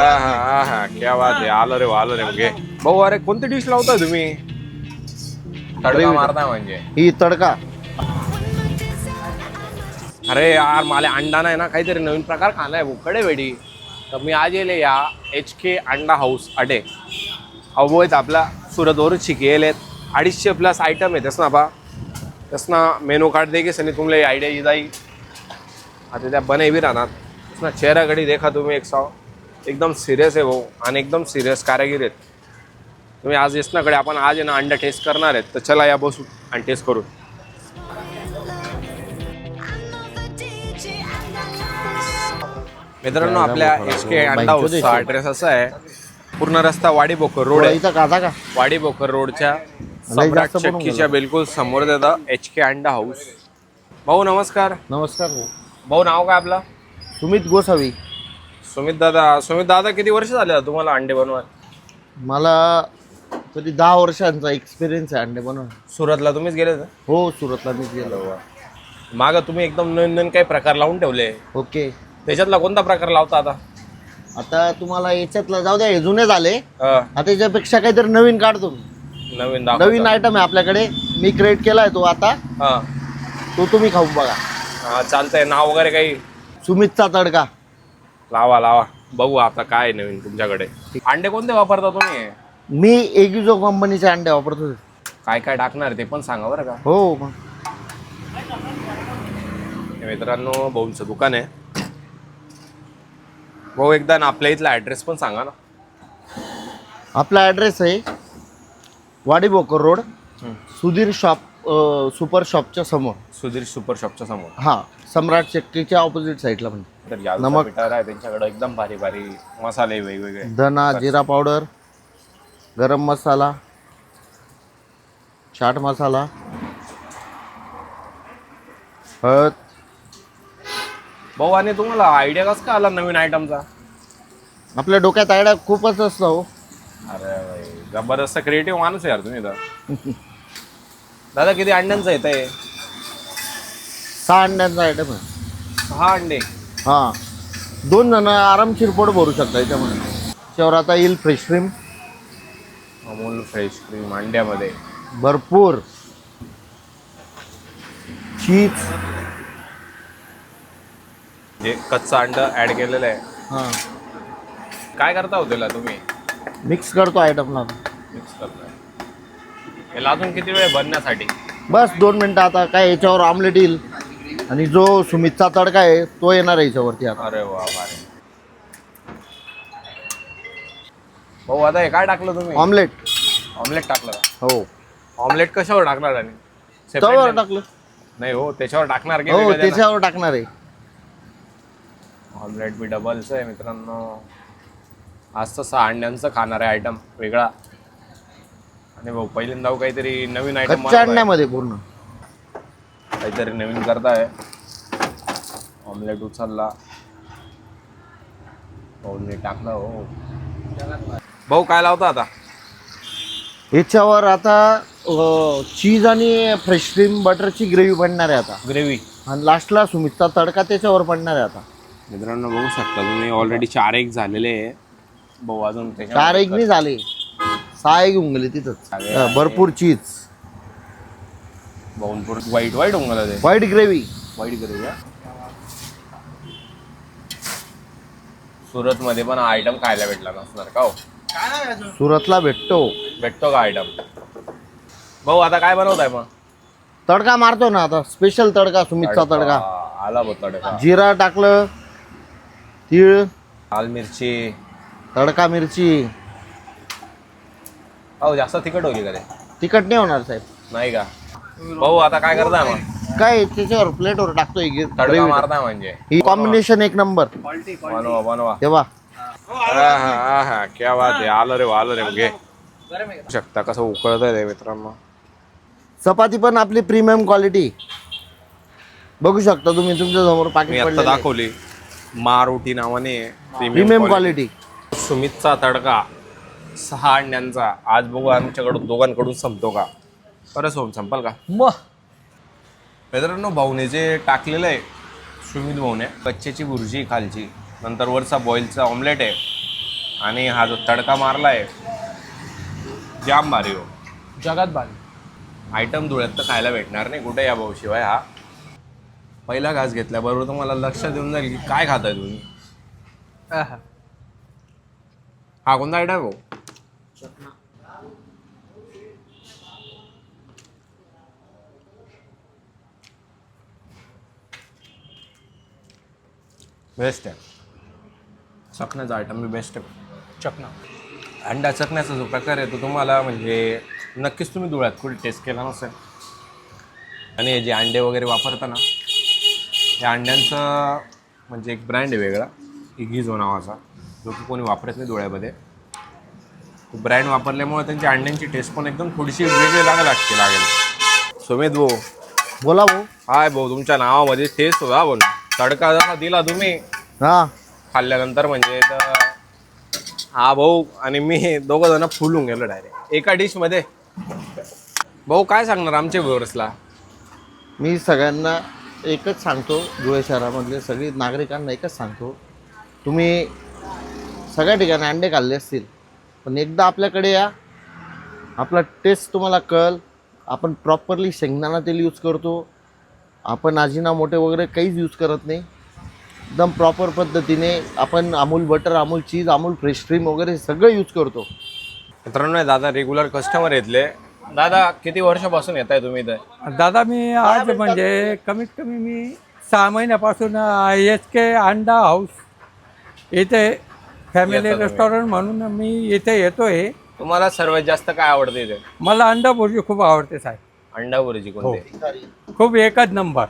हा क्या बात आहे. आलं रे आलं रे घे भाऊ. अरे कोणती डिश लावताय तुम्ही? तडका मारताय म्हणजे? ही तडका. अरे यार मला अंडा नाही ना काहीतरी नवीन प्रकार खाणार आहे कडे वेडी. तर मी आज येले या HK अंडा हाऊस अडे अवोयत आपला सुरतवरून शिकेल 250 प्लस आयटम आहे तस ना बा. तस ना मेनू कार्ड देगे सनी तुमले आयडिया ये जाई. आता त्या बने भी राहणार तस ना चेहरा घडी देखा तुम्ही एकदम सिरियस आहे भाऊ आणि एकदम सिरियस कारागीर आहेत तुम्ही. आज येसनाकडे आपण आज आहे ना अंडा टेस्ट करणार आहेत. तर चला या बसू आणि टेस्ट करू. मित्रांनो आपल्या HK अंडा हाऊसचा ॲड्रेस असा आहे. पूर्ण रस्ता वाडी भोकर रोड आहे. इथं काचा का वाडी भोकर रोडच्या सम्राट चक्कीच्या बिलकुल समोर देतं HK अंडा हाऊस. भाऊ नमस्कार. नमस्कार भाऊ नाव काय आपलं? सुमित गोसावी. सुमित दादा किती वर्ष झाले तुम्हाला अंडे बनवा? मला तरी 10 वर्षांचा एक्सपिरियन्स आहे अंडे बनवून. सुरतला तुम्हीच गेले होते? हो सुरतला मीच गेलो. मागं तुम्ही एकदम नवीन नवीन काही प्रकार लावून ठेवले. ओके. त्याच्यातला कोणता प्रकार लावता आता? आता तुम्हाला याच्यातला जाऊ द्या, हे जुने झाले. हा, आता याच्यापेक्षा काहीतरी नवीन काढतो मी. नवीन नवीन आयटम आहे आपल्याकडे. मी क्रिएट केलाय तो आता. हा तो तुम्ही खाऊन बघा. हा चालतंय. नाव वगैरे काही? सुमितचा तडका. लावा बघू आता काय नवीन तुमच्याकडे. अंडे कोणते वापरता तुम्ही? मी एगिझो कंपनीचे अंडे वापरतो. काय काय टाकणार ते पण सांगा बरं का. हो मग. मित्रांनो भाऊंचं दुकान आहे. भाऊ एकदा ना आपल्या इथला ॲड्रेस पण सांगा ना. आपला ॲड्रेस आहे Wadi Bhokar road, Sudhir shop, super शॉपच्या समोर. सुधीर सुपर शॉपच्या समोर. हां, सम्राट चक्कीच्या ऑपोजिट साईडला म्हणजे. तर जालचा नमक. पिठार आहे त्यांच्याकडे एकदम भारी भारी मसाले वेगवेगळे. धना, जिरा पावडर, गरम मसाला, चाट मसाला, हळद. भाऊ आणि तुम्हाला आयडिया कसं काय आला नवीन आयटमचा? आपल्या डोक्यात आयडिया खूपच असतो हो. अरे भाई जबरदस्त क्रिएटिव्ह माणूस आहे यार तुम्ही तर. दादा किती अंड्यांचं येत आहे? 6 अंड्यांचा आयटम आहे. 6 अंडे? हां, 2 जण आरामशीर पोट भरू शकता याच्यामध्ये. त्याच्यावर आता येईल fresh cream. Amul fresh cream अंड्यामध्ये भरपूर चीज. जे कच्चा अंड ऍड केलेलं आहे. हां, काय करता हो त्याला तुम्ही? मिक्स करतो आयटमला. मिक्स करताय. याला अजून किती वेळ बनण्यासाठी? बस 2 मिनटं. आता काय याच्यावर ऑमलेट येईल आणि जो सुमितचा तडका आहे तो येणार आहे याच्यावरती आता. अरे वा भारी. भाऊ आता हे काय टाकलं तुम्ही? ऑमलेट. ऑमलेट टाकलं का? हो. ऑमलेट कशावर टाकणार आणि? तव्यावर Separate टाकलं. नाही हो त्याच्यावर टाकणार की हो वेगळं त्याला? त्याच्यावर टाकणार आहे. ऑमलेट बी डबलचं आहे मित्रांनो. आज तर 6 अंड्यांचं खाणार आहे आयटम वेगळा. आणि भाऊ पहिल्यांदा काहीतरी नवीन आयटम कच्च्या अंड्यामध्ये पूर्ण काहीतरी नवीन करताय. ऑमलेट उचलला भाऊने टाकला. हो भाऊ काय लावता आता? याच्यावर आता चीज आणि फ्रेश क्रीम बटरची ग्रेव्ही बनणार आहे आता. ग्रेव्ही आणि लास्टला सुमितचा तडका त्याच्यावर बनणार आहे आता. मित्रांनो बघू शकता तुम्ही ऑलरेडी 4 एग झालेले आहे. भाऊ अजून 4 एग नाही झाले, 6 एग होऊन गेले तिथंच. भरपूर चीज. भाऊन पूर्ण वाईट होऊन गेलं ते. White gravy. वाईट ग्रेव्ही. सुरत मध्ये पण आयटम खायला भेटला नसणार का हो? सुरतला भेटतो का आयटम? भाऊ आता काय बनवताय मग? तडका मारतो ना आता. स्पेशल तडका, सुमितचा तडका. आला भाऊ तडका. जिरा टाकलं, तीळ, लाल मिरची. तडका मिरची. हो जास्त तिखट होईल का ते? तिखट नाही होणार साहेब. नाही का? भाऊ आता काय करताय मग? काय त्याच्यावर प्लेटवर टाकतोय तडका मारताय म्हणजे? ही कॉम्बिनेशन एक नंबर. बनवा तेव्हा हा क्या बात आहे. आलं रे घे शकता कसं उकळत आहे मित्रांनो. चपाती पण आपली प्रीमियम क्वालिटी बघू शकता तुम्ही. तुमच्या समोर मी पाकिट आता पडलेलं आहे. दाखवली मारोटी नावाने प्रीमियम क्वालिटी. सुमितचा तडका 6 अंड्यांचा. आज बघू आमच्याकडून दोघांकडून संपतो का. बरं सोम संपल का मग. मित्रांनो भाऊने जे टाकलेलं आहे सुमित भाऊने, कच्च्याची भुर्जी खालची, नंतर वरचा बॉईलचा ऑमलेट आहे आणि हा जो तडका मारलाय जाम भारी हो. जगात भारी. आयटम धुळ्यात तर खायला भेटणार नाही कुठे या भाऊ शिवाय. हा पहिला घास घेतल्याबरोबर तुम्हाला लक्षात येऊन जाईल की काय खाताय तुम्ही. आहा. हा कोणता आयटम भाऊ? बेस्ट आहे. चकण्याचा आयटम बी बेस्ट आहे. चकना. अंडा चकण्याचा जो प्रकार आहे तो तुम्हाला म्हणजे नक्कीच तुम्ही धुळ्यात कुठे टेस्ट केला नसेल. आणि हे जे अंडे वगैरे वापरता ना, या अंड्यांचं म्हणजे एक ब्रँड आहे वेगळा, इगिझो नावाचा, जो की कोणी वापरत नाही धुळ्यामध्ये. तो ब्रँड वापरल्यामुळे त्यांची अंड्यांची टेस्ट पण एकदम थोडीशी वेगळी लागेल. सुमित भाऊ. बोला भाऊ. हाय भाऊ, तुमच्या नावामध्ये टेस्ट होता बोल. तडका जसा दिला तुम्ही हा खाल्ल्यानंतर म्हणजे तर हा भाऊ आणि मी दोघं जण फुलून गेलो डायरेक्ट एका डिशमध्ये. भाऊ काय सांगणार आमच्या व्ह्युअर्सला? मी सगळ्यांना एकच सांगतो, धुळे शहरामधले सगळे नागरिकांना एकच सांगतो, तुम्ही सगळ्या ठिकाणी अंडे खाल्ले असतील पण एकदा आपल्याकडे या, आपला टेस्ट तुम्हाला कळल. आपण प्रॉपरली शेंगदाणा तेल यूज करतो, आपण अजिनामोटे वगैरे काहीच यूज करत नाही. एकदम प्रॉपर पद्धतीने आपण अमूल बटर, अमूल चीज, अमूल फ्रेश क्रीम वगैरे सगळं यूज करतो. मित्रांनो, दादा रेग्युलर कस्टमर येतले. दादा किती वर्षापासून येत आहे तुम्ही इथं? दादा मी आज म्हणजे कमीत कमी मी 6 महिन्यापासून HK अंडा हाऊस इथे फॅमिली येता रेस्टॉरंट म्हणून मी इथे येतोय. तुम्हाला सर्वात जास्त काय आवडते इथे? मला अंडा भुर्जी खूप आवडते साहेब. अंडा भुर्जी कोणते? खूप एकच नंबर.